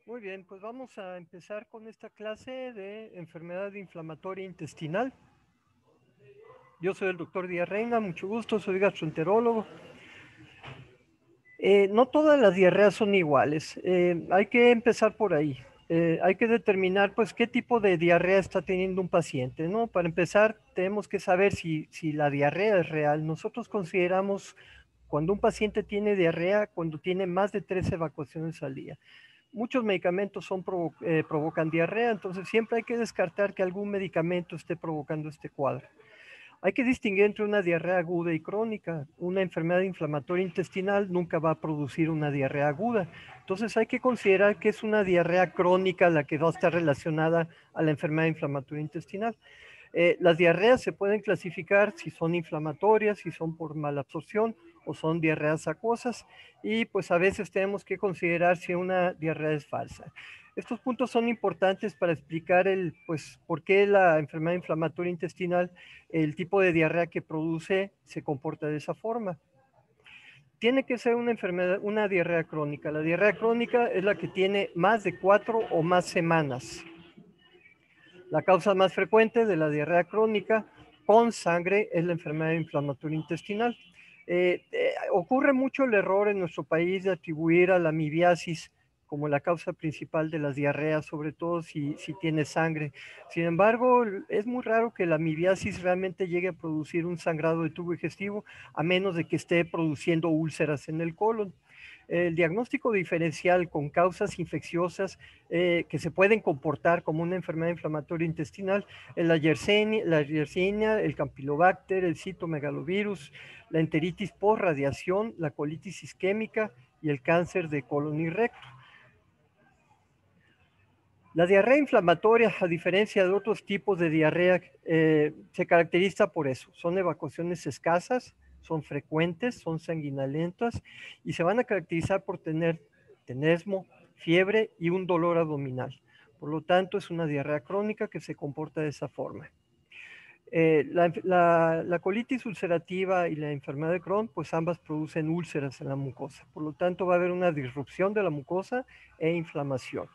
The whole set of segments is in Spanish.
Muy bien, pues vamos a empezar con esta clase de enfermedad inflamatoria intestinal. Yo soy el doctor Díaz Reina, mucho gusto, soy gastroenterólogo. No todas las diarreas son iguales, hay que empezar por ahí. Hay que determinar pues qué tipo de diarrea está teniendo un paciente, ¿no? Para empezar, tenemos que saber si la diarrea es real. Nosotros consideramos cuando un paciente tiene diarrea, cuando tiene más de 3 evacuaciones al día. Muchos medicamentos provocan diarrea, entonces siempre hay que descartar que algún medicamento esté provocando este cuadro. Hay que distinguir entre una diarrea aguda y crónica. Una enfermedad inflamatoria intestinal nunca va a producir una diarrea aguda. Entonces hay que considerar que es una diarrea crónica la que va a estar relacionada a la enfermedad inflamatoria intestinal. Las diarreas se pueden clasificar si son inflamatorias, si son por malabsorción o son diarreas acuosas, y pues a veces tenemos que considerar si una diarrea es falsa. Estos puntos son importantes para explicar pues, por qué la enfermedad inflamatoria intestinal, el tipo de diarrea que produce, se comporta de esa forma. Tiene que ser una enfermedad, una diarrea crónica. La diarrea crónica es la que tiene más de 4 o más semanas. La causa más frecuente de la diarrea crónica con sangre es la enfermedad inflamatoria intestinal. Ocurre mucho el error en nuestro país de atribuir a la amibiasis como la causa principal de las diarreas, sobre todo si tiene sangre. Sin embargo, es muy raro que la amibiasis realmente llegue a producir un sangrado de tubo digestivo, a menos de que esté produciendo úlceras en el colon. El diagnóstico diferencial con causas infecciosas que se pueden comportar como una enfermedad inflamatoria intestinal es la Yersinia, el Campylobacter, el citomegalovirus, la enteritis por radiación, la colitis isquémica y el cáncer de colon y recto. La diarrea inflamatoria, a diferencia de otros tipos de diarrea, se caracteriza por eso. Son evacuaciones escasas, son frecuentes, son sanguinolentas y se van a caracterizar por tener tenesmo, fiebre y un dolor abdominal. Por lo tanto, es una diarrea crónica que se comporta de esa forma. La colitis ulcerativa y la enfermedad de Crohn, pues ambas producen úlceras en la mucosa. Por lo tanto, va a haber una disrupción de la mucosa e inflamación.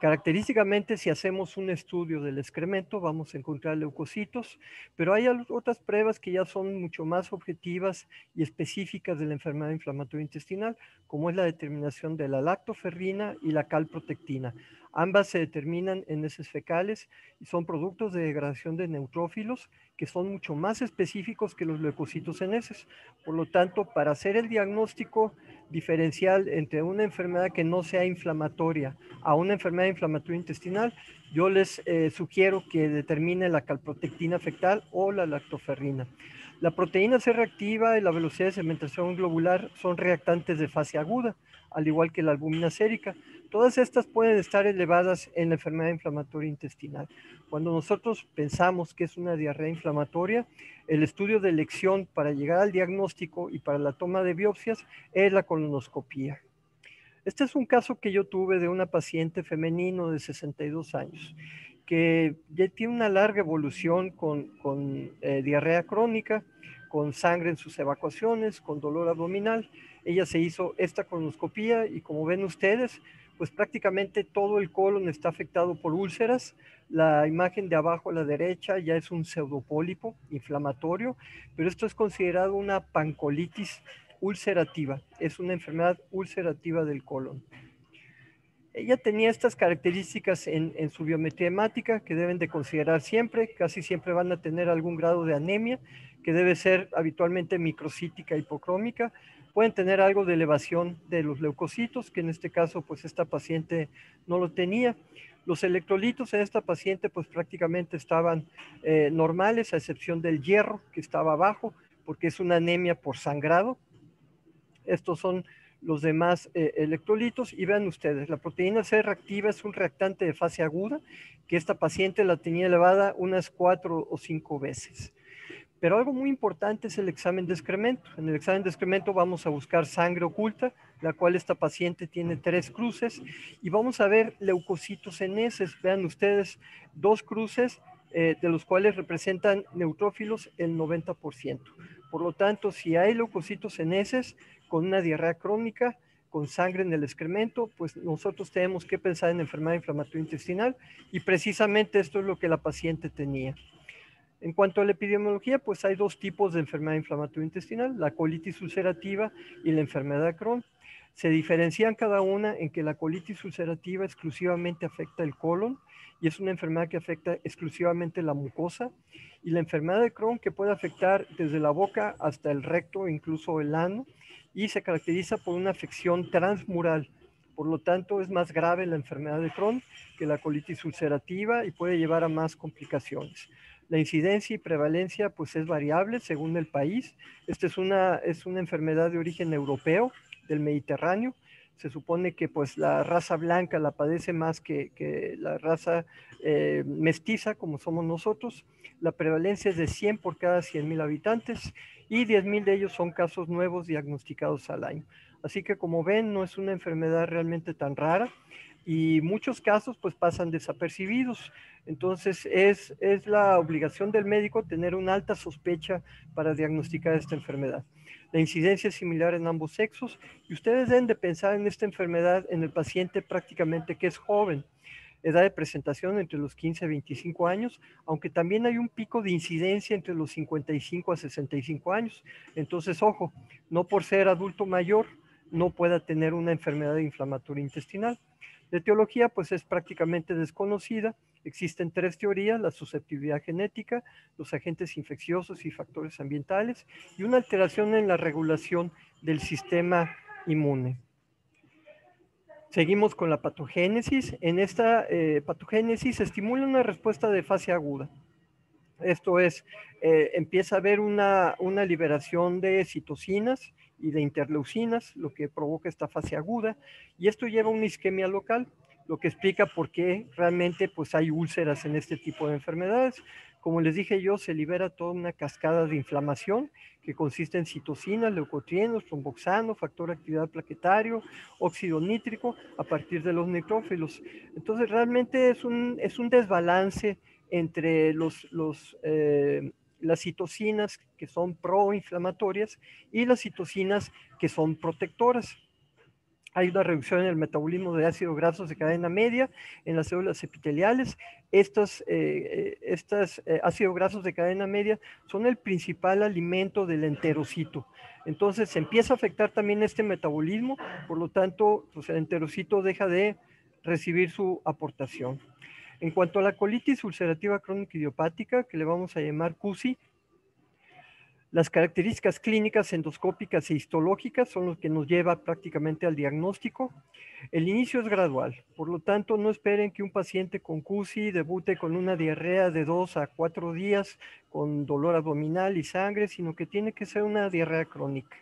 Característicamente, si hacemos un estudio del excremento, vamos a encontrar leucocitos, pero hay otras pruebas que ya son mucho más objetivas y específicas de la enfermedad inflamatoria intestinal, como es la determinación de la lactoferrina y la calprotectina. Ambas se determinan en heces fecales y son productos de degradación de neutrófilos que son mucho más específicos que los leucocitos en heces. Por lo tanto, para hacer el diagnóstico diferencial entre una enfermedad que no sea inflamatoria a una enfermedad inflamatoria intestinal, yo les sugiero que determine la calprotectina fecal o la lactoferrina. La proteína C reactiva y la velocidad de segmentación globular son reactantes de fase aguda, al igual que la albúmina sérica. Todas estas pueden estar elevadas en la enfermedad inflamatoria intestinal. Cuando nosotros pensamos que es una diarrea inflamatoria, el estudio de elección para llegar al diagnóstico y para la toma de biopsias es la colonoscopía. Este es un caso que yo tuve de una paciente femenino de 62 años que ya tiene una larga evolución con diarrea crónica, con sangre en sus evacuaciones, con dolor abdominal. Ella se hizo esta colonoscopía y como ven ustedes, pues prácticamente todo el colon está afectado por úlceras. La imagen de abajo a la derecha ya es un pseudopólipo inflamatorio, pero esto es considerado una pancolitis ulcerativa, es una enfermedad ulcerativa del colon. Ella tenía estas características en su biometría hemática que deben de considerar siempre, casi siempre van a tener algún grado de anemia, que debe ser habitualmente microcítica hipocrómica, pueden tener algo de elevación de los leucocitos, que en este caso pues esta paciente no lo tenía. Los electrolitos en esta paciente pues prácticamente estaban normales, a excepción del hierro que estaba bajo, porque es una anemia por sangrado. Estos son los demás electrolitos y vean ustedes, la proteína C reactiva es un reactante de fase aguda que esta paciente la tenía elevada unas 4 o 5 veces. Pero algo muy importante es el examen de excremento. En el examen de excremento vamos a buscar sangre oculta, la cual esta paciente tiene 3 cruces, y vamos a ver leucocitos en heces. Vean ustedes, 2 cruces, de los cuales representan neutrófilos el 90%. Por lo tanto, si hay leucocitos en heces con una diarrea crónica, con sangre en el excremento, pues nosotros tenemos que pensar en enfermedad inflamatoria intestinal y precisamente esto es lo que la paciente tenía. En cuanto a la epidemiología, pues hay dos tipos de enfermedad inflamatoria intestinal, la colitis ulcerativa y la enfermedad de Crohn. Se diferencian cada una en que la colitis ulcerativa exclusivamente afecta el colon y es una enfermedad que afecta exclusivamente la mucosa, y la enfermedad de Crohn que puede afectar desde la boca hasta el recto, incluso el ano, y se caracteriza por una afección transmural. Por lo tanto, es más grave la enfermedad de Crohn que la colitis ulcerativa y puede llevar a más complicaciones. La incidencia y prevalencia pues es variable según el país. Esta es una enfermedad de origen europeo, del Mediterráneo. Se supone que pues la raza blanca la padece más que la raza mestiza, como somos nosotros. La prevalencia es de 100 por cada 100,000 habitantes y 10,000 de ellos son casos nuevos diagnosticados al año. Así que como ven, no es una enfermedad realmente tan rara y muchos casos pues pasan desapercibidos. Entonces es la obligación del médico tener una alta sospecha para diagnosticar esta enfermedad. La incidencia es similar en ambos sexos y ustedes deben de pensar en esta enfermedad en el paciente prácticamente que es joven, edad de presentación entre los 15 a 25 años, aunque también hay un pico de incidencia entre los 55 a 65 años. Entonces, ojo, no por ser adulto mayor no pueda tener una enfermedad inflamatoria intestinal. La etiología pues es prácticamente desconocida. Existen tres teorías: la susceptibilidad genética, los agentes infecciosos y factores ambientales, y una alteración en la regulación del sistema inmune. Seguimos con la patogénesis. En esta patogénesis se estimula una respuesta de fase aguda. Esto es, empieza a haber una liberación de citocinas y de interleucinas, lo que provoca esta fase aguda, y esto lleva a una isquemia local, lo que explica por qué realmente pues, hay úlceras en este tipo de enfermedades. Como les dije yo, se libera toda una cascada de inflamación que consiste en citocinas, leucotrienos, tromboxano, factor de actividad plaquetario, óxido nítrico, a partir de los neutrófilos. Entonces realmente es un desbalance entre las citocinas que son proinflamatorias y las citocinas que son protectoras. Hay una reducción en el metabolismo de ácidos grasos de cadena media en las células epiteliales. Estos ácidos grasos de cadena media son el principal alimento del enterocito. Entonces se empieza a afectar también este metabolismo, por lo tanto, pues el enterocito deja de recibir su aportación. En cuanto a la colitis ulcerativa crónica idiopática, que le vamos a llamar CUSI, las características clínicas endoscópicas e histológicas son lo que nos lleva prácticamente al diagnóstico. El inicio es gradual, por lo tanto no esperen que un paciente con CUSI debute con una diarrea de 2 a 4 días con dolor abdominal y sangre, sino que tiene que ser una diarrea crónica.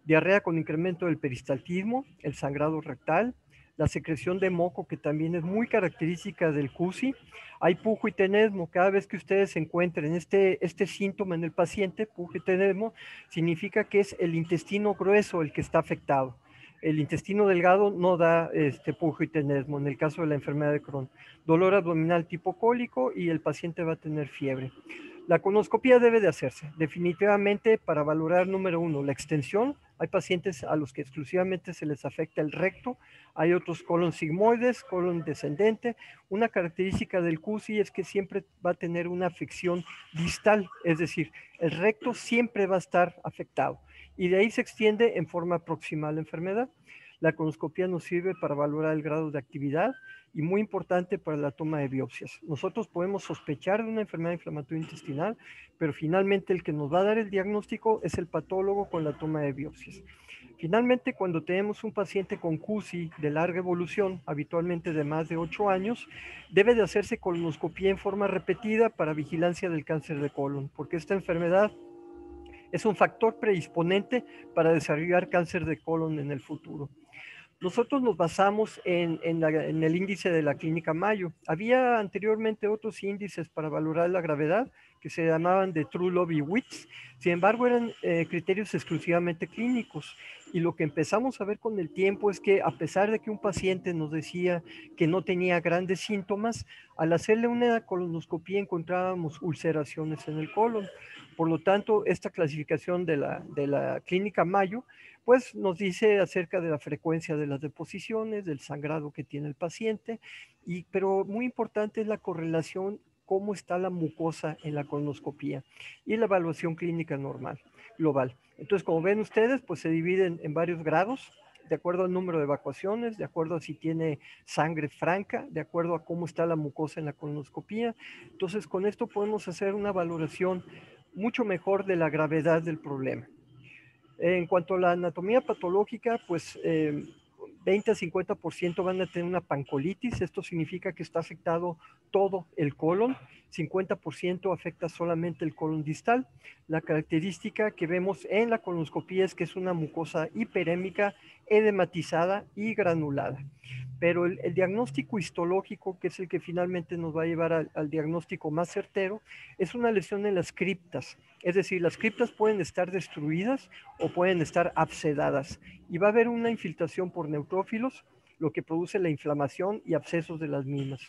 Diarrea con incremento del peristaltismo, el sangrado rectal, la secreción de moco, que también es muy característica del CUSI. Hay pujo y tenesmo. Cada vez que ustedes encuentren este síntoma en el paciente, pujo y tenesmo, significa que es el intestino grueso el que está afectado. El intestino delgado no da pujo y tenesmo en el caso de la enfermedad de Crohn. Dolor abdominal tipo cólico y el paciente va a tener fiebre. La colonoscopia debe de hacerse definitivamente para valorar, número uno, la extensión. Hay pacientes a los que exclusivamente se les afecta el recto, hay otros colon sigmoides, colon descendente. Una característica del CUSI es que siempre va a tener una afección distal, es decir, el recto siempre va a estar afectado y de ahí se extiende en forma proximal la enfermedad. La colonoscopia nos sirve para valorar el grado de actividad y muy importante para la toma de biopsias. Nosotros podemos sospechar de una enfermedad inflamatoria intestinal, pero finalmente el que nos va a dar el diagnóstico es el patólogo con la toma de biopsias. Finalmente, cuando tenemos un paciente con CUSI de larga evolución, habitualmente de más de 8 años, debe de hacerse colonoscopia en forma repetida para vigilancia del cáncer de colon, porque esta enfermedad es un factor predisponente para desarrollar cáncer de colon en el futuro. Nosotros nos basamos en el índice de la Clínica Mayo. Había anteriormente otros índices para valorar la gravedad, que se llamaban de True Love y Wits. Sin embargo, eran criterios exclusivamente clínicos. Y lo que empezamos a ver con el tiempo es que a pesar de que un paciente nos decía que no tenía grandes síntomas, al hacerle una colonoscopía encontrábamos ulceraciones en el colon. Por lo tanto, esta clasificación de la clínica Mayo pues nos dice acerca de la frecuencia de las deposiciones, del sangrado que tiene el paciente, pero muy importante es la correlación cómo está la mucosa en la colonoscopía y la evaluación clínica normal, global. Entonces, como ven ustedes, pues se dividen en varios grados, de acuerdo al número de evacuaciones, de acuerdo a si tiene sangre franca, de acuerdo a cómo está la mucosa en la colonoscopía. Entonces, con esto podemos hacer una valoración mucho mejor de la gravedad del problema. En cuanto a la anatomía patológica, pues 20 a 50% van a tener una pancolitis. Esto significa que está afectado todo el colon. 50% afecta solamente el colon distal. La característica que vemos en la colonoscopía es que es una mucosa hiperémica, edematizada y granulada. Pero el diagnóstico histológico, que es el que finalmente nos va a llevar al diagnóstico más certero, es una lesión en las criptas. Es decir, las criptas pueden estar destruidas o pueden estar abscedadas y va a haber una infiltración por neutrófilos, lo que produce la inflamación y abscesos de las mismas.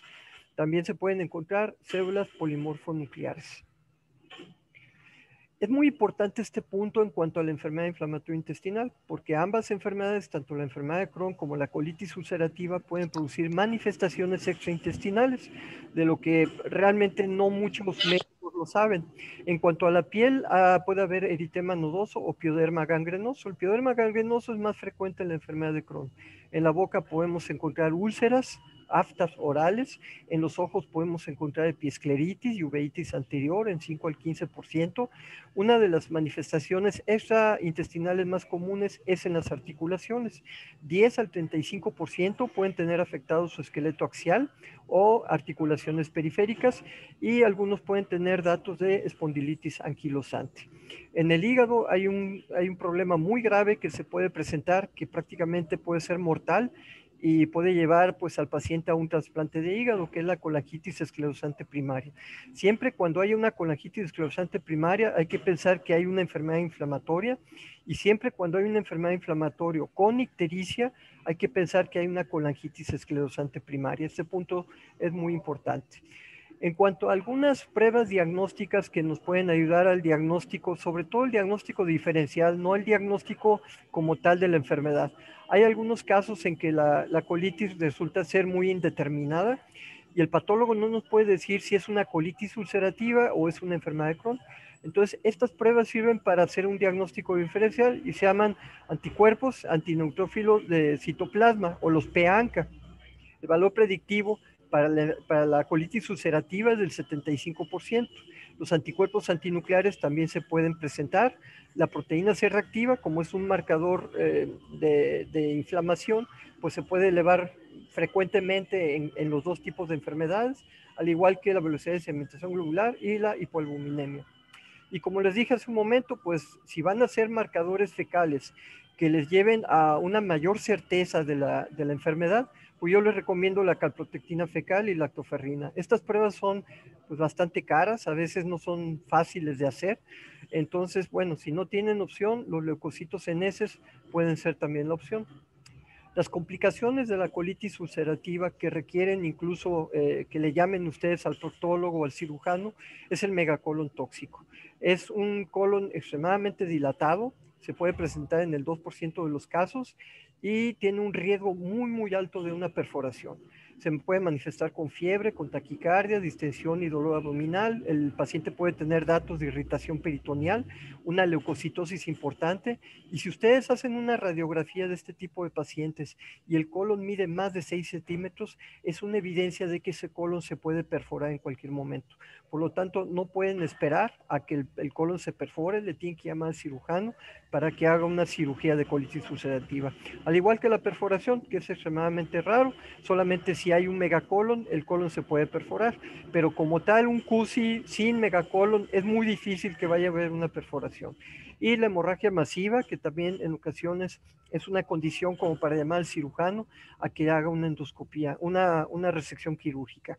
También se pueden encontrar células polimorfonucleares. Es muy importante este punto en cuanto a la enfermedad inflamatoria intestinal, porque ambas enfermedades, tanto la enfermedad de Crohn como la colitis ulcerativa, pueden producir manifestaciones extraintestinales, de lo que realmente no muchos médicos lo saben. En cuanto a la piel, puede haber eritema nodoso o pioderma gangrenoso. El pioderma gangrenoso es más frecuente en la enfermedad de Crohn. En la boca podemos encontrar úlceras, aftas orales. En los ojos podemos encontrar epiescleritis y uveitis anterior en 5 al 15%. Una de las manifestaciones extraintestinales más comunes es en las articulaciones. 10 al 35% pueden tener afectado su esqueleto axial o articulaciones periféricas y algunos pueden tener datos de espondilitis anquilosante. En el hígado hay un problema muy grave que se puede presentar, que prácticamente puede ser mortal y puede llevar pues al paciente a un trasplante de hígado, que es la colangitis esclerosante primaria. Siempre cuando hay una colangitis esclerosante primaria hay que pensar que hay una enfermedad inflamatoria, y siempre cuando hay una enfermedad inflamatoria con ictericia hay que pensar que hay una colangitis esclerosante primaria. Este punto es muy importante. En cuanto a algunas pruebas diagnósticas que nos pueden ayudar al diagnóstico, sobre todo el diagnóstico diferencial, no el diagnóstico como tal de la enfermedad. Hay algunos casos en que la colitis resulta ser muy indeterminada y el patólogo no nos puede decir si es una colitis ulcerativa o es una enfermedad de Crohn. Entonces, estas pruebas sirven para hacer un diagnóstico diferencial y se llaman anticuerpos antineutrófilos de citoplasma o los PANCA. El valor predictivo para la colitis ulcerativa es del 75%. Los anticuerpos antinucleares también se pueden presentar. La proteína C reactiva, como es un marcador de inflamación, pues se puede elevar frecuentemente en los dos tipos de enfermedades, al igual que la velocidad de sedimentación globular y la hipoalbuminemia. Y como les dije hace un momento, pues si van a ser marcadores fecales que les lleven a una mayor certeza de la enfermedad, pues yo les recomiendo la calprotectina fecal y lactoferrina. Estas pruebas son pues bastante caras, a veces no son fáciles de hacer. Entonces, bueno, si no tienen opción, los leucocitos en heces pueden ser también la opción. Las complicaciones de la colitis ulcerativa que requieren incluso que le llamen ustedes al proctólogo o al cirujano es el megacolon tóxico. Es un colon extremadamente dilatado, se puede presentar en el 2% de los casos y tiene un riesgo muy alto de una perforación. Se puede manifestar con fiebre, con taquicardia, distensión y dolor abdominal. El paciente puede tener datos de irritación peritoneal, una leucocitosis importante. Y si ustedes hacen una radiografía de este tipo de pacientes y el colon mide más de 6 centímetros, es una evidencia de que ese colon se puede perforar en cualquier momento. Por lo tanto, no pueden esperar a que el colon se perfore, le tienen que llamar al cirujano para que haga una cirugía de colitis ulcerativa. Al igual que la perforación, que es extremadamente raro, solamente si hay un megacolon, el colon se puede perforar, pero como tal, un CUSI sin megacolon es muy difícil que vaya a haber una perforación. Y la hemorragia masiva, que también en ocasiones es una condición como para llamar al cirujano a que haga una endoscopía, una resección quirúrgica.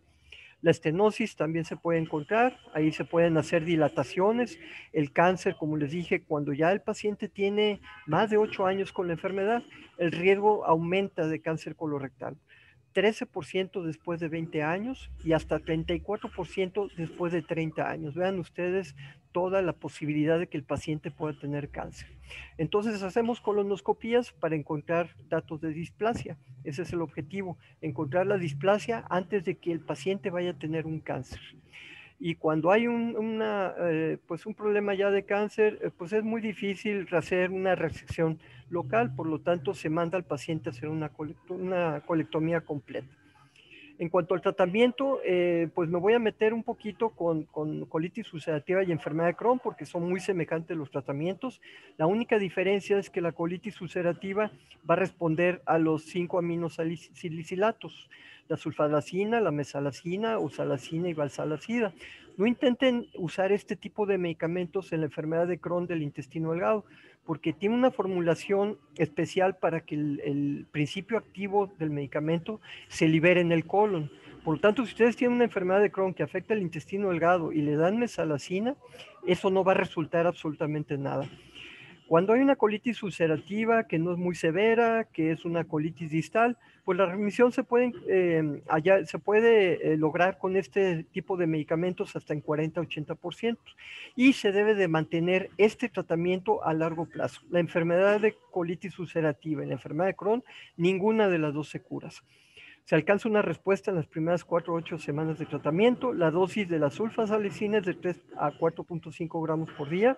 La estenosis también se puede encontrar, ahí se pueden hacer dilataciones. El cáncer, como les dije, cuando ya el paciente tiene más de 8 años con la enfermedad, el riesgo aumenta de cáncer colorectal. 13% después de 20 años y hasta 34% después de 30 años. Vean ustedes toda la posibilidad de que el paciente pueda tener cáncer. Entonces hacemos colonoscopías para encontrar datos de displasia. Ese es el objetivo, encontrar la displasia antes de que el paciente vaya a tener un cáncer. Y cuando hay pues un problema ya de cáncer, pues es muy difícil hacer una resección local, por lo tanto se manda al paciente a hacer una colectomía completa. En cuanto al tratamiento, pues me voy a meter un poquito con colitis ulcerativa y enfermedad de Crohn porque son muy semejantes los tratamientos. La única diferencia es que la colitis ulcerativa va a responder a los 5 aminosalicilatos, la sulfadacina, la mesalacina, oxalacina y valsalacida. No intenten usar este tipo de medicamentos en la enfermedad de Crohn del intestino delgado, porque tiene una formulación especial para que el principio activo del medicamento se libere en el colon. Por lo tanto, si ustedes tienen una enfermedad de Crohn que afecta el intestino delgado y le dan mesalacina, eso no va a resultar absolutamente nada. Cuando hay una colitis ulcerativa que no es muy severa, que es una colitis distal, pues la remisión se puede lograr con este tipo de medicamentos hasta en 40-80% y se debe de mantener este tratamiento a largo plazo. La enfermedad de colitis ulcerativa y la enfermedad de Crohn, ninguna de las dos se cura. Se alcanza una respuesta en las primeras 4 o 8 semanas de tratamiento. La dosis de la sulfasalicina es de 3 a 4.5 gramos por día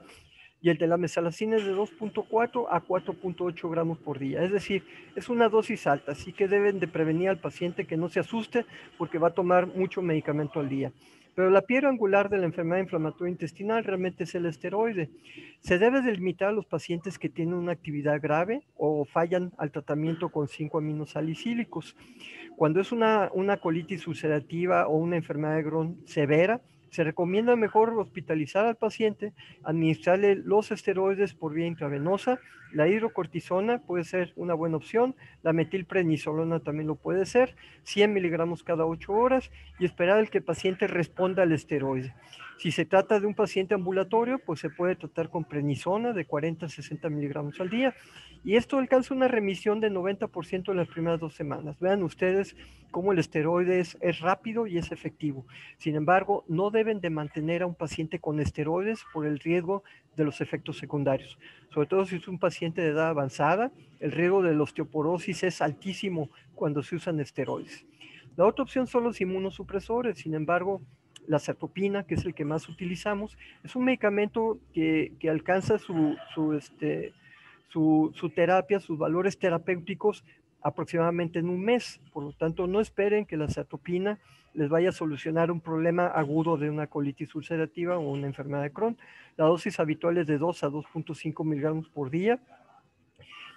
y el de la mesalacina es de 2.4 a 4.8 gramos por día. Es decir, es una dosis alta, así que deben de prevenir al paciente que no se asuste porque va a tomar mucho medicamento al día. Pero la piedra angular de la enfermedad inflamatoria intestinal realmente es el esteroide. Se debe delimitar a los pacientes que tienen una actividad grave o fallan al tratamiento con 5 aminosalicílicos. Cuando es una colitis ulcerativa o una enfermedad de Crohn severa, se recomienda mejor hospitalizar al paciente, administrarle los esteroides por vía intravenosa. La hidrocortisona puede ser una buena opción, la metilprednisolona también lo puede ser, 100 miligramos cada 8 horas y esperar al que el paciente responda al esteroide. Si se trata de un paciente ambulatorio, pues se puede tratar con prednisona de 40 a 60 miligramos al día y esto alcanza una remisión de 90% en las primeras 2 semanas. Vean ustedes cómo el esteroide es rápido y es efectivo. Sin embargo, no deben de mantener a un paciente con esteroides por el riesgo de los efectos secundarios. Sobre todo si es un paciente de edad avanzada, el riesgo de la osteoporosis es altísimo cuando se usan esteroides. La otra opción son los inmunosupresores. Sin embargo, la cetropina, que es el que más utilizamos, es un medicamento que alcanza su terapia, sus valores terapéuticos aproximadamente en un mes. Por lo tanto, no esperen que la cetropina les vaya a solucionar un problema agudo de una colitis ulcerativa o una enfermedad de Crohn. La dosis habitual es de 2 a 2.5 miligramos por día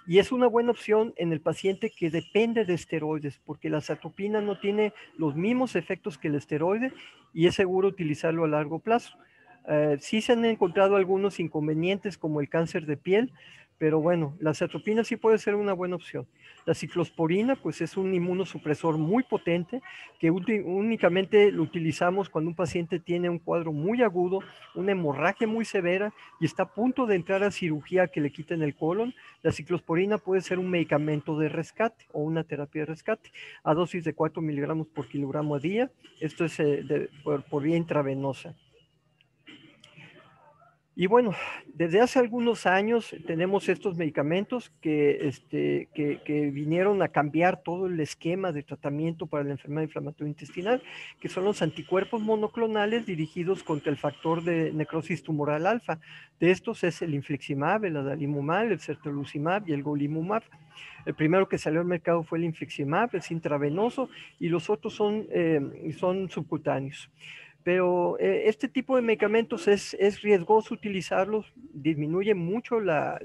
y es una buena opción en el paciente que depende de esteroides, porque la cetropina no tiene los mismos efectos que el esteroide y es seguro utilizarlo a largo plazo. Sí se han encontrado algunos inconvenientes como el cáncer de piel, pero bueno, la cetropina sí puede ser una buena opción. La ciclosporina, pues es un inmunosupresor muy potente que únicamente lo utilizamos cuando un paciente tiene un cuadro muy agudo, una hemorragia muy severa y está a punto de entrar a cirugía que le quiten el colon. La ciclosporina puede ser un medicamento de rescate o una terapia de rescate a dosis de 4 miligramos por kilogramo a día. Esto es por vía intravenosa. Y bueno, desde hace algunos años tenemos estos medicamentos que vinieron a cambiar todo el esquema de tratamiento para la enfermedad inflamatoria intestinal, que son los anticuerpos monoclonales dirigidos contra el factor de necrosis tumoral alfa. De estos es el infliximab, el adalimumab, el certolizumab y el golimumab. El primero que salió al mercado fue el infliximab, es intravenoso, y los otros son subcutáneos. Pero este tipo de medicamentos es riesgoso utilizarlos, disminuye mucho la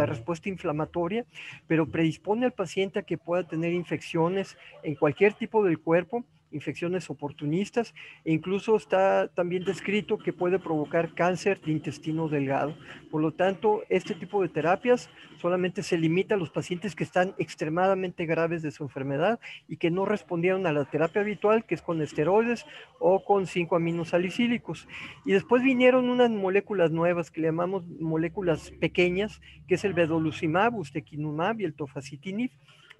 respuesta inflamatoria, pero predispone al paciente a que pueda tener infecciones en cualquier tipo del cuerpo infecciones oportunistas, e incluso está también descrito que puede provocar cáncer de intestino delgado. Por lo tanto, este tipo de terapias solamente se limita a los pacientes que están extremadamente graves de su enfermedad y que no respondieron a la terapia habitual, que es con esteroides o con 5-aminosalicílicos. Y después vinieron unas moléculas nuevas que le llamamos moléculas pequeñas, que es el vedolizumab, ustekinumab y el tofacitinib.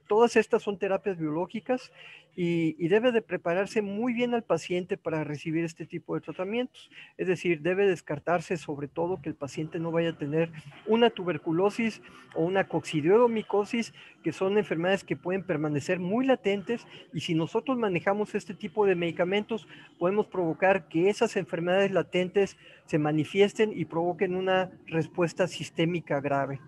Todas estas son terapias biológicas y debe de prepararse muy bien al paciente para recibir este tipo de tratamientos. Es decir, debe descartarse sobre todo que el paciente no vaya a tener una tuberculosis o una coccidioidomicosis, que son enfermedades que pueden permanecer muy latentes, y si nosotros manejamos este tipo de medicamentos, podemos provocar que esas enfermedades latentes se manifiesten y provoquen una respuesta sistémica grave.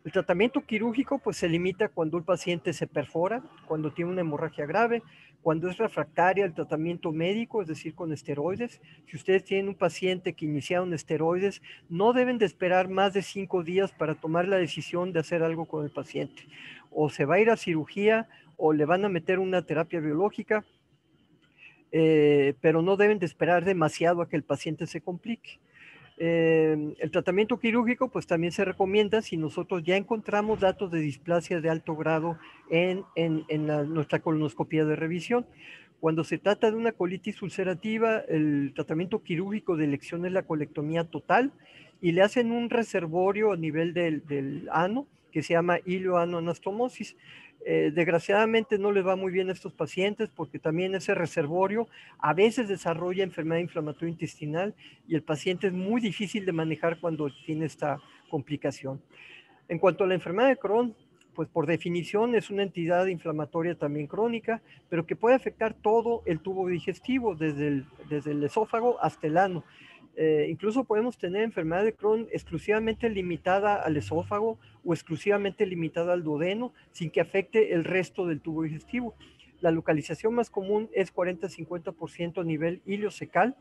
El tratamiento quirúrgico pues se limita cuando el paciente se perfora, cuando tiene una hemorragia grave, cuando es refractaria al tratamiento médico, es decir, con esteroides. Si ustedes tienen un paciente que iniciaron esteroides, no deben de esperar más de 5 días para tomar la decisión de hacer algo con el paciente. O se va a ir a cirugía o le van a meter una terapia biológica, pero no deben de esperar demasiado a que el paciente se complique. El tratamiento quirúrgico pues también se recomienda si nosotros ya encontramos datos de displasia de alto grado en nuestra colonoscopia de revisión. Cuando se trata de una colitis ulcerativa, el tratamiento quirúrgico de elección es la colectomía total, y le hacen un reservorio a nivel del ano que se llama ilioanoanastomosis. Desgraciadamente no les va muy bien a estos pacientes porque también ese reservorio a veces desarrolla enfermedad inflamatoria intestinal y el paciente es muy difícil de manejar cuando tiene esta complicación. En cuanto a la enfermedad de Crohn, pues por definición es una entidad inflamatoria también crónica, pero que puede afectar todo el tubo digestivo, desde el esófago hasta el ano. Incluso podemos tener enfermedad de Crohn exclusivamente limitada al esófago o exclusivamente limitada al duodeno, sin que afecte el resto del tubo digestivo. La localización más común es 40-50% a nivel ileocecal,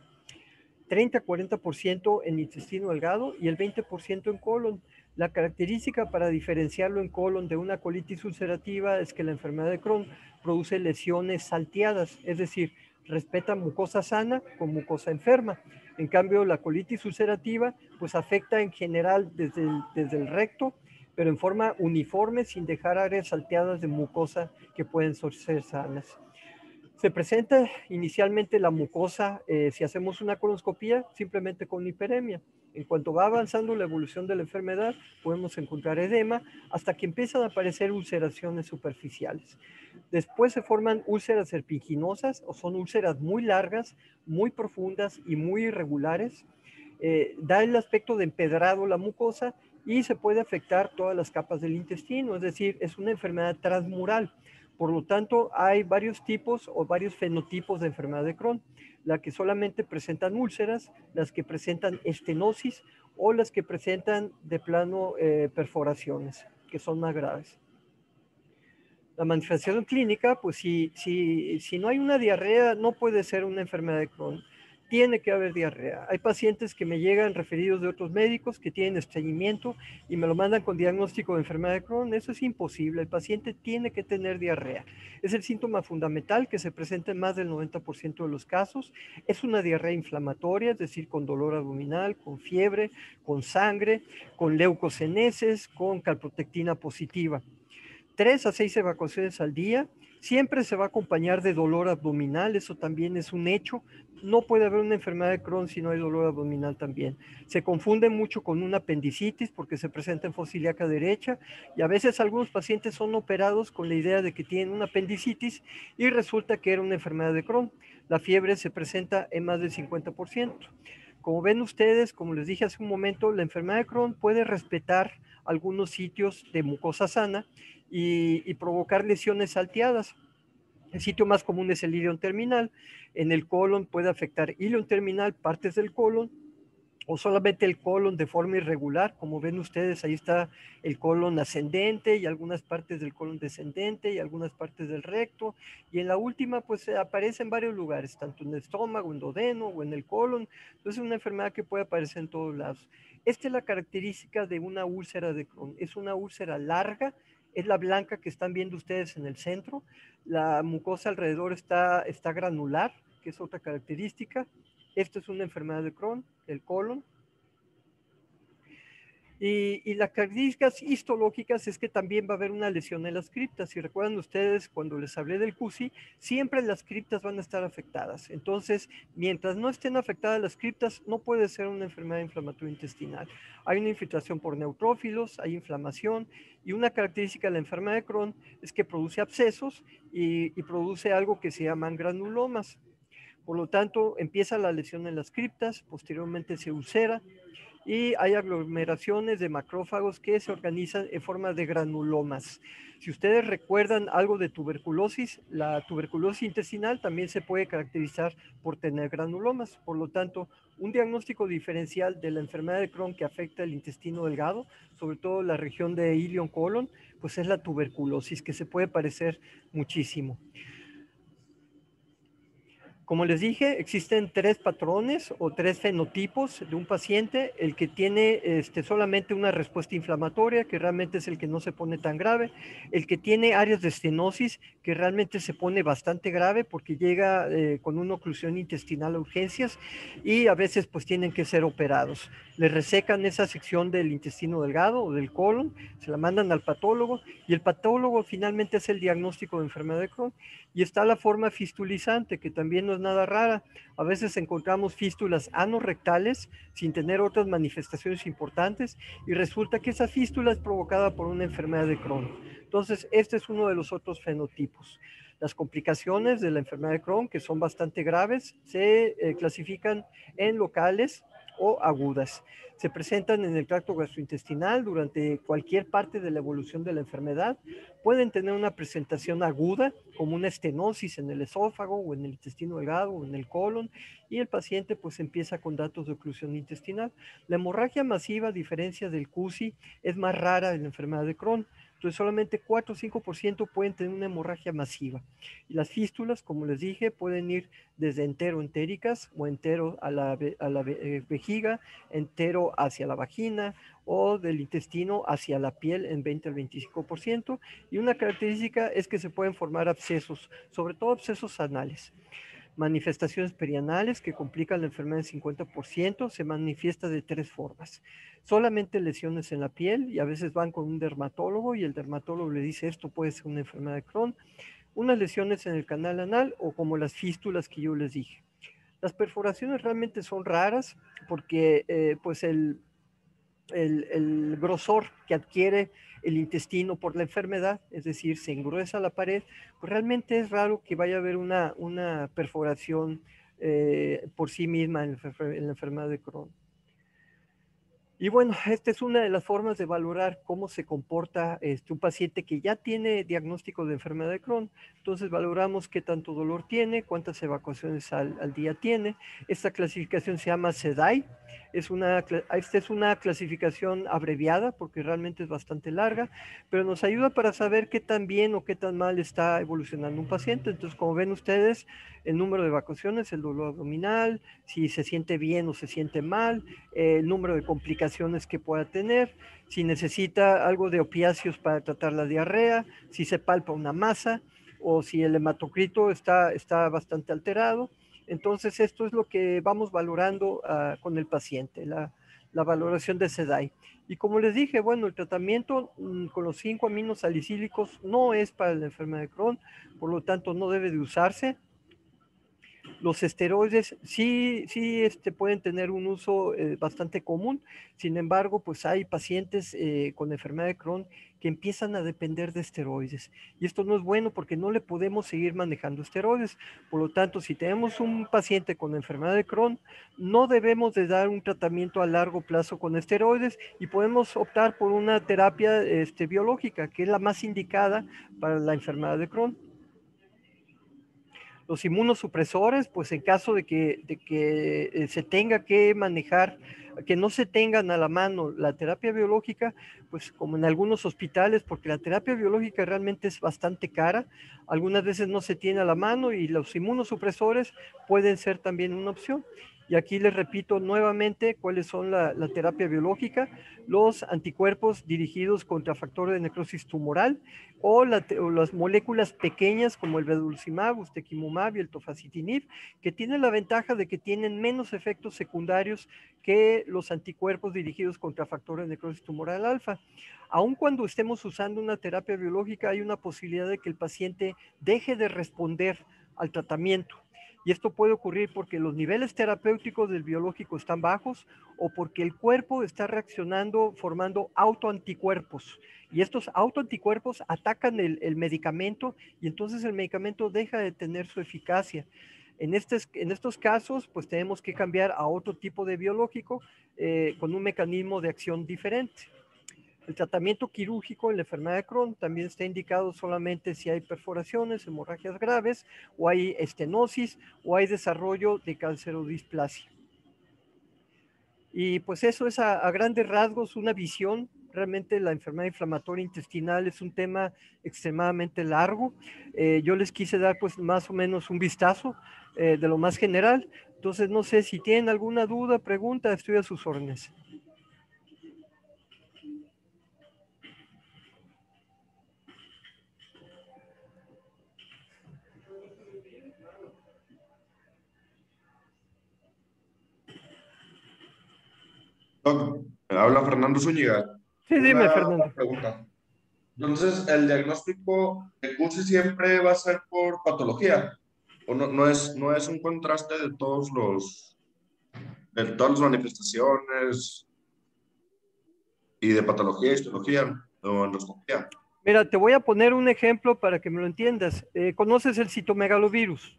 30-40% en intestino delgado y el 20% en colon. La característica para diferenciarlo en colon de una colitis ulcerativa es que la enfermedad de Crohn produce lesiones salteadas, es decir, respeta mucosa sana con mucosa enferma. En cambio, la colitis ulcerativa pues afecta en general desde el recto, pero en forma uniforme, sin dejar áreas salteadas de mucosa que pueden ser sanas. Se presenta inicialmente la mucosa, si hacemos una colonoscopía, simplemente con hiperemia. En cuanto va avanzando la evolución de la enfermedad, podemos encontrar edema hasta que empiezan a aparecer ulceraciones superficiales. Después se forman úlceras serpiginosas, o son úlceras muy largas, muy profundas y muy irregulares. Da el aspecto de empedrado la mucosa y se puede afectar todas las capas del intestino, es decir, es una enfermedad transmural. Por lo tanto, hay varios tipos o varios fenotipos de enfermedad de Crohn, las que solamente presentan úlceras, las que presentan estenosis o las que presentan de plano perforaciones, que son más graves. La manifestación clínica, pues si no hay una diarrea, no puede ser una enfermedad de Crohn. Tiene que haber diarrea. Hay pacientes que me llegan referidos de otros médicos que tienen estreñimiento y me lo mandan con diagnóstico de enfermedad de Crohn. Eso es imposible. El paciente tiene que tener diarrea. Es el síntoma fundamental que se presenta en más del 90% de los casos. Es una diarrea inflamatoria, es decir, con dolor abdominal, con fiebre, con sangre, con leucoceneses, con calprotectina positiva. 3 a 6 evacuaciones al día. Siempre se va a acompañar de dolor abdominal, eso también es un hecho. No puede haber una enfermedad de Crohn si no hay dolor abdominal también. Se confunde mucho con una apendicitis porque se presenta en fosa ilíaca derecha, y a veces algunos pacientes son operados con la idea de que tienen una apendicitis y resulta que era una enfermedad de Crohn. La fiebre se presenta en más del 50%. Como ven ustedes, como les dije hace un momento, la enfermedad de Crohn puede respetar algunos sitios de mucosa sana y provocar lesiones salteadas. El sitio más común es el ilion terminal. En el colon puede afectar ilion terminal, partes del colon, o solamente el colon de forma irregular. Como ven ustedes, ahí está el colon ascendente y algunas partes del colon descendente y algunas partes del recto. Y en la última, pues aparece en varios lugares, tanto en el estómago, en duodeno o en el colon. Entonces es una enfermedad que puede aparecer en todos lados. Esta es la característica de una úlcera de Crohn. Es una úlcera larga, es la blanca que están viendo ustedes en el centro. La mucosa alrededor está granular, que es otra característica. Esto es una enfermedad de Crohn, el colon. Y las características histológicas es que también va a haber una lesión en las criptas. Si recuerdan ustedes, cuando les hablé del CUSI, siempre las criptas van a estar afectadas. Entonces, mientras no estén afectadas las criptas, no puede ser una enfermedad inflamatoria intestinal. Hay una infiltración por neutrófilos, hay inflamación, y una característica de la enfermedad de Crohn es que produce abscesos y produce algo que se llaman granulomas. Por lo tanto, empieza la lesión en las criptas, posteriormente se ulcera, y hay aglomeraciones de macrófagos que se organizan en forma de granulomas. Si ustedes recuerdan algo de tuberculosis, la tuberculosis intestinal también se puede caracterizar por tener granulomas. Por lo tanto, un diagnóstico diferencial de la enfermedad de Crohn que afecta el intestino delgado, sobre todo la región de ilion-colon, pues es la tuberculosis, que se puede parecer muchísimo. Como les dije, existen 3 patrones o 3 fenotipos de un paciente: el que tiene solamente una respuesta inflamatoria, que realmente es el que no se pone tan grave; el que tiene áreas de estenosis, que realmente se pone bastante grave porque llega con una oclusión intestinal a urgencias, y a veces pues tienen que ser operados. Le resecan esa sección del intestino delgado o del colon, se la mandan al patólogo, y el patólogo finalmente hace el diagnóstico de enfermedad de Crohn. Y está la forma fistulizante, que también no es nada rara. A veces encontramos fístulas anorrectales sin tener otras manifestaciones importantes, y resulta que esa fístula es provocada por una enfermedad de Crohn. Entonces, este es uno de los otros fenotipos. Las complicaciones de la enfermedad de Crohn, que son bastante graves, se clasifican en locales o agudas. Se presentan en el tracto gastrointestinal durante cualquier parte de la evolución de la enfermedad. Pueden tener una presentación aguda, como una estenosis en el esófago o en el intestino delgado o en el colon, y el paciente pues empieza con datos de oclusión intestinal. La hemorragia masiva, a diferencia del CUSI, es más rara en la enfermedad de Crohn. Entonces solamente 4 o 5% pueden tener una hemorragia masiva. Y las fístulas, como les dije, pueden ir desde enteroentéricas o entero a la vejiga, entero hacia la vagina, o del intestino hacia la piel en 20 al 25%. Y una característica es que se pueden formar abscesos, sobre todo abscesos anales. Manifestaciones perianales que complican la enfermedad en 50%, se manifiesta de 3 formas. Solamente lesiones en la piel, y a veces van con un dermatólogo y el dermatólogo le dice esto puede ser una enfermedad de Crohn. Unas lesiones en el canal anal, o como las fístulas que yo les dije. Las perforaciones realmente son raras porque pues el grosor que adquiere el intestino por la enfermedad, es decir, se engruesa la pared, pues realmente es raro que vaya a haber una perforación por sí misma en la enfermedad de Crohn. Y bueno, esta es una de las formas de valorar cómo se comporta un paciente que ya tiene diagnóstico de enfermedad de Crohn. Entonces valoramos qué tanto dolor tiene, cuántas evacuaciones al día tiene. Esta clasificación se llama SEDAI. Esta es una clasificación abreviada porque realmente es bastante larga, pero nos ayuda para saber qué tan bien o qué tan mal está evolucionando un paciente. Entonces, como ven ustedes, el número de evacuaciones, el dolor abdominal, si se siente bien o se siente mal, el número de complicaciones que pueda tener, si necesita algo de opiáceos para tratar la diarrea, si se palpa una masa o si el hematocrito está bastante alterado. Entonces, esto es lo que vamos valorando con el paciente, la valoración de SEDAI. Y como les dije, bueno, el tratamiento con los 5 aminos salicílicos no es para la enfermedad de Crohn, por lo tanto no debe de usarse. Los esteroides sí pueden tener un uso bastante común. Sin embargo, pues hay pacientes con enfermedad de Crohn que empiezan a depender de esteroides. Y esto no es bueno porque no le podemos seguir manejando esteroides. Por lo tanto, si tenemos un paciente con enfermedad de Crohn, no debemos de dar un tratamiento a largo plazo con esteroides, y podemos optar por una terapia biológica, que es la más indicada para la enfermedad de Crohn. Los inmunosupresores, pues en caso de que se tenga que manejar, que no se tengan a la mano la terapia biológica, pues como en algunos hospitales, porque la terapia biológica realmente es bastante cara, algunas veces no se tiene a la mano, y los inmunosupresores pueden ser también una opción. Y aquí les repito nuevamente cuáles son la terapia biológica: los anticuerpos dirigidos contra factores de necrosis tumoral o las moléculas pequeñas como el vedolizumab, ustekinumab y el tofacitinib, que tienen la ventaja de que tienen menos efectos secundarios que los anticuerpos dirigidos contra factores de necrosis tumoral alfa. Aun cuando estemos usando una terapia biológica, hay una posibilidad de que el paciente deje de responder al tratamiento. Y esto puede ocurrir porque los niveles terapéuticos del biológico están bajos o porque el cuerpo está reaccionando formando autoanticuerpos. Y estos autoanticuerpos atacan el medicamento y entonces el medicamento deja de tener su eficacia. En estos casos, pues tenemos que cambiar a otro tipo de biológico con un mecanismo de acción diferente. El tratamiento quirúrgico en la enfermedad de Crohn también está indicado solamente si hay perforaciones, hemorragias graves, o hay estenosis, o hay desarrollo de cancerodisplasia. Y pues eso es a grandes rasgos una visión. Realmente la enfermedad inflamatoria intestinal es un tema extremadamente largo. Yo les quise dar pues más o menos un vistazo de lo más general. Entonces no sé si tienen alguna duda, pregunta, estoy a sus órdenes. Doc, habla Fernando Zúñiga. Sí, dime, Una Fernando. pregunta. Entonces, ¿el diagnóstico de CUSI siempre va a ser por patología? ¿O no es un contraste de todas las manifestaciones y de patología, histología o endoscopía? Mira, te voy a poner un ejemplo para que me lo entiendas. ¿Conoces el citomegalovirus?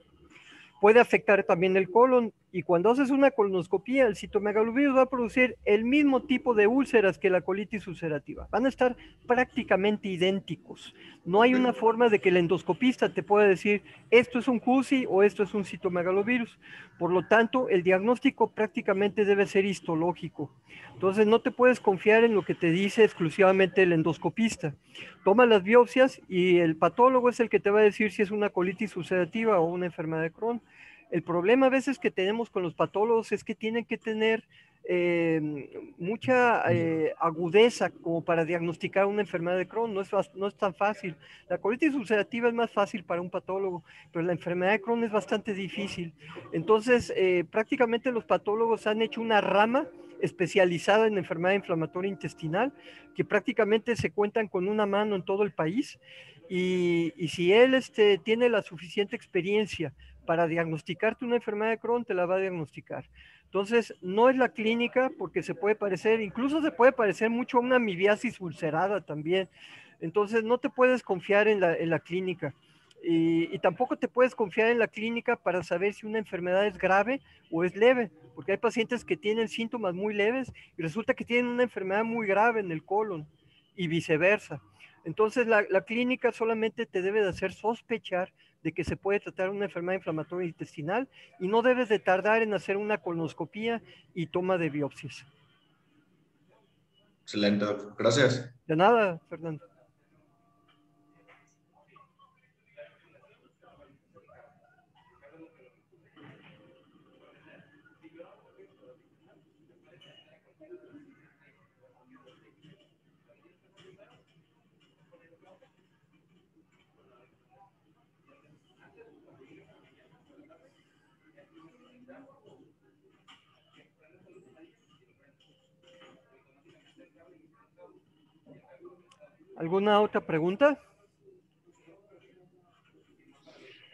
Puede afectar también el colon y cuando haces una colonoscopía, el citomegalovirus va a producir el mismo tipo de úlceras que la colitis ulcerativa. Van a estar prácticamente idénticos. No hay una Ok. forma de que el endoscopista te pueda decir esto es un CUSI o esto es un citomegalovirus. Por lo tanto, el diagnóstico prácticamente debe ser histológico. Entonces, no te puedes confiar en lo que te dice exclusivamente el endoscopista. Toma las biopsias y el patólogo es el que te va a decir si es una colitis ulcerativa o una enfermedad de Crohn. El problema a veces que tenemos con los patólogos es que tienen que tener mucha agudeza como para diagnosticar una enfermedad de Crohn. No es tan fácil. La colitis ulcerativa es más fácil para un patólogo, pero la enfermedad de Crohn es bastante difícil. Entonces, prácticamente los patólogos han hecho una rama especializada en enfermedad inflamatoria intestinal, que prácticamente se cuentan con una mano en todo el país. Y si él tiene la suficiente experiencia para diagnosticarte una enfermedad de Crohn, te la va a diagnosticar. Entonces, no es la clínica porque se puede parecer, incluso se puede parecer mucho a una amibiasis ulcerada también. Entonces, no te puedes confiar en la clínica. Y tampoco te puedes confiar en la clínica para saber si una enfermedad es grave o es leve, porque hay pacientes que tienen síntomas muy leves y resulta que tienen una enfermedad muy grave en el colon y viceversa. Entonces, la clínica solamente te debe de hacer sospechar de que se puede tratar una enfermedad inflamatoria intestinal y no debes de tardar en hacer una colonoscopía y toma de biopsias. Excelente, Doc. Gracias. De nada, Fernando. ¿Alguna otra pregunta?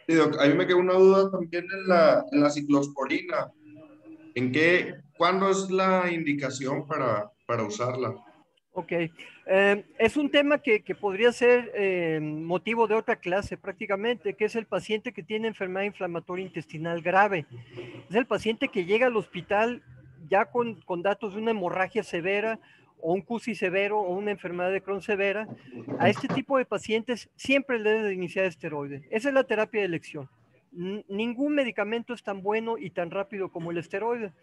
Sí, Doc, a mí me quedó una duda también en la ciclosporina. ¿Cuándo es la indicación para usarla? Ok. Es un tema que podría ser motivo de otra clase prácticamente, que es el paciente que tiene enfermedad inflamatoria intestinal grave. Es el paciente que llega al hospital ya con datos de una hemorragia severa o un CUSI severo o una enfermedad de Crohn severa. A este tipo de pacientes siempre le debe de iniciar esteroide. Esa es la terapia de elección. Ningún medicamento es tan bueno y tan rápido como el esteroide.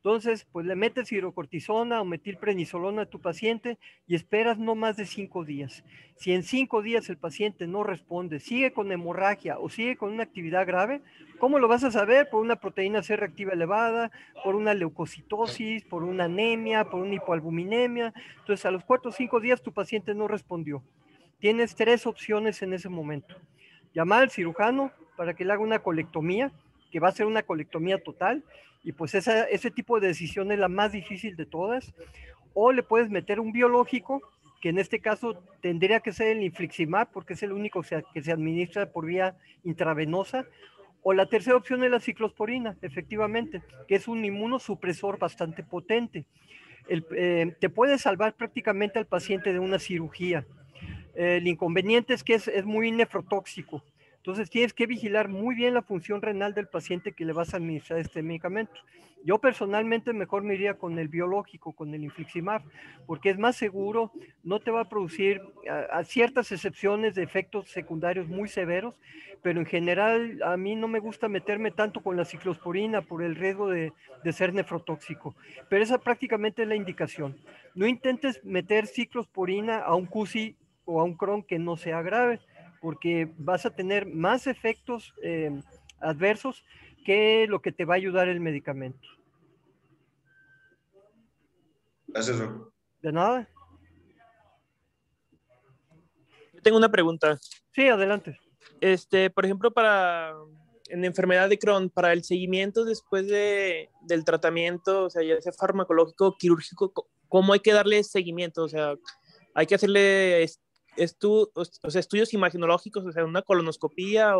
Entonces, pues le metes hidrocortisona o metilprednisolona a tu paciente y esperas no más de 5 días. Si en 5 días el paciente no responde, sigue con hemorragia o sigue con una actividad grave, ¿cómo lo vas a saber? Por una proteína C reactiva elevada, por una leucocitosis, por una anemia, por una hipoalbuminemia. Entonces, a los 4 o 5 días tu paciente no respondió. Tienes 3 opciones en ese momento. Llamar al cirujano para que le haga una colectomía, que va a ser una colectomía total, y pues ese tipo de decisión es la más difícil de todas. O le puedes meter un biológico, que en este caso tendría que ser el infliximab, porque es el único que se administra por vía intravenosa. O la tercera opción es la ciclosporina, efectivamente, que es un inmunosupresor bastante potente. Te puede salvar prácticamente al paciente de una cirugía. El inconveniente es que es muy nefrotóxico. Entonces tienes que vigilar muy bien la función renal del paciente que le vas a administrar este medicamento. Yo personalmente mejor me iría con el biológico, con el infliximab, porque es más seguro, no te va a producir a ciertas excepciones de efectos secundarios muy severos, pero en general a mí no me gusta meterme tanto con la ciclosporina por el riesgo de ser nefrotóxico. Pero esa prácticamente es la indicación. No intentes meter ciclosporina a un CUSI o a un Crohn que no sea grave, porque vas a tener más efectos adversos que lo que te va a ayudar el medicamento. Gracias, doc. ¿De nada? Yo tengo una pregunta. Sí, adelante. Por ejemplo, en enfermedad de Crohn, para el seguimiento después del tratamiento, o sea, ya sea farmacológico, quirúrgico, ¿cómo hay que darle seguimiento? O sea, hay que hacerle estudios imaginológicos, o sea, una colonoscopía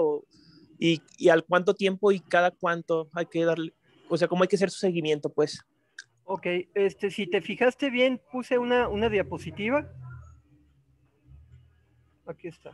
y al cuánto tiempo y cada cuánto hay que darle, o sea, cómo hay que hacer su seguimiento, pues. Ok, si te fijaste bien, puse una diapositiva. Aquí está.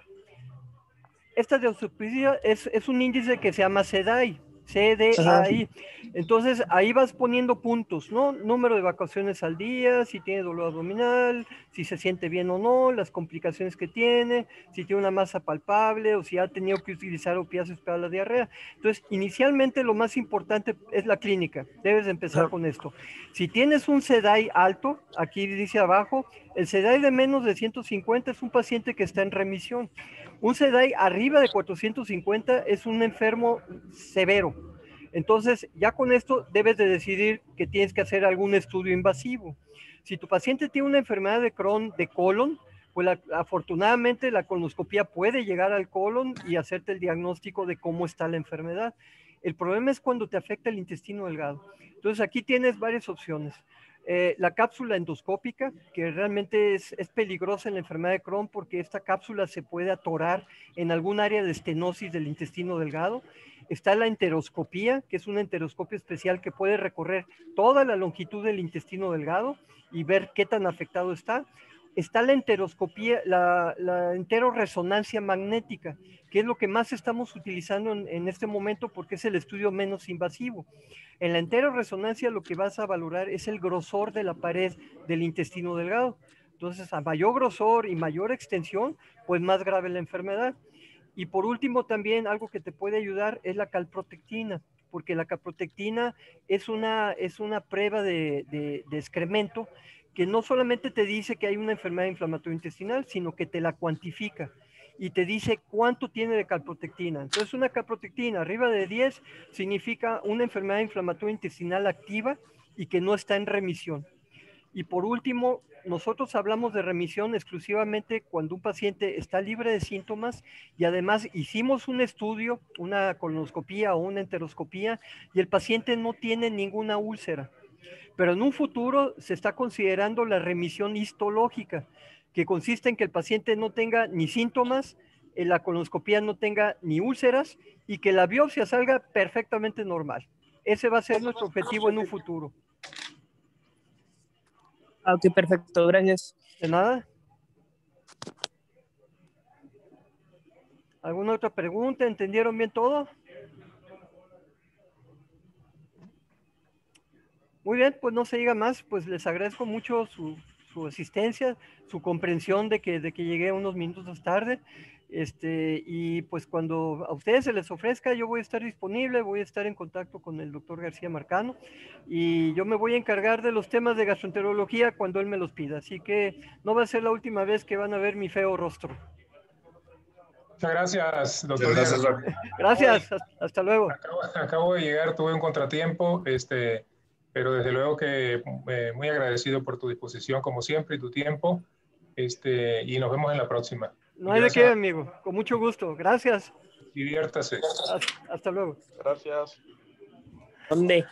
Esta diapositiva es un índice que se llama CDAI. CDAI. Entonces ahí vas poniendo puntos, ¿no? Número de evacuaciones al día, si tiene dolor abdominal, si se siente bien o no, las complicaciones que tiene, si tiene una masa palpable o si ha tenido que utilizar opiáceos para la diarrea. Entonces, inicialmente lo más importante es la clínica. Debes empezar con esto. Si tienes un CDAI alto, aquí dice abajo, el CDAI de menos de 150 es un paciente que está en remisión. Un CDAI arriba de 450 es un enfermo severo. Entonces, ya con esto debes de decidir que tienes que hacer algún estudio invasivo. Si tu paciente tiene una enfermedad de Crohn de colon, pues afortunadamente la colonoscopia puede llegar al colon y hacerte el diagnóstico de cómo está la enfermedad. El problema es cuando te afecta el intestino delgado. Entonces, aquí tienes varias opciones. La cápsula endoscópica, que realmente es peligrosa en la enfermedad de Crohn porque esta cápsula se puede atorar en algún área de estenosis del intestino delgado. Está la enteroscopía, que es una enteroscopia especial que puede recorrer toda la longitud del intestino delgado y ver qué tan afectado está. Está la enteroscopía, la enteroresonancia magnética, que es lo que más estamos utilizando en este momento porque es el estudio menos invasivo. En la enteroresonancia lo que vas a valorar es el grosor de la pared del intestino delgado. Entonces, a mayor grosor y mayor extensión, pues más grave la enfermedad. Y por último, también algo que te puede ayudar es la calprotectina, porque la calprotectina es una prueba de excremento que no solamente te dice que hay una enfermedad inflamatoria intestinal, sino que te la cuantifica y te dice cuánto tiene de calprotectina. Entonces, una calprotectina arriba de 10 significa una enfermedad inflamatoria intestinal activa y que no está en remisión. Y por último, nosotros hablamos de remisión exclusivamente cuando un paciente está libre de síntomas y además hicimos un estudio, una colonoscopía o una enteroscopía y el paciente no tiene ninguna úlcera. Pero en un futuro se está considerando la remisión histológica, que consiste en que el paciente no tenga ni síntomas, en la colonoscopía no tenga ni úlceras y que la biopsia salga perfectamente normal. Ese va a ser nuestro objetivo en un futuro. Ok, perfecto, gracias. ¿De nada? ¿Alguna otra pregunta? ¿Entendieron bien todo? Muy bien, pues no se diga más, pues les agradezco mucho su asistencia, su comprensión de que llegué unos minutos tarde Y pues cuando a ustedes se les ofrezca, yo voy a estar disponible, voy a estar en contacto con el doctor García Marcano y yo me voy a encargar de los temas de gastroenterología cuando él me los pida. Así que no va a ser la última vez que van a ver mi feo rostro. Muchas gracias, Muchas doctor. gracias, Doc. Gracias, hasta luego. Acabo de llegar, tuve un contratiempo, pero desde luego que muy agradecido por tu disposición, como siempre, y tu tiempo, y nos vemos en la próxima. No hay de qué, amigo, con mucho gusto. Gracias. Diviértase. Hasta luego. Gracias. ¿Dónde?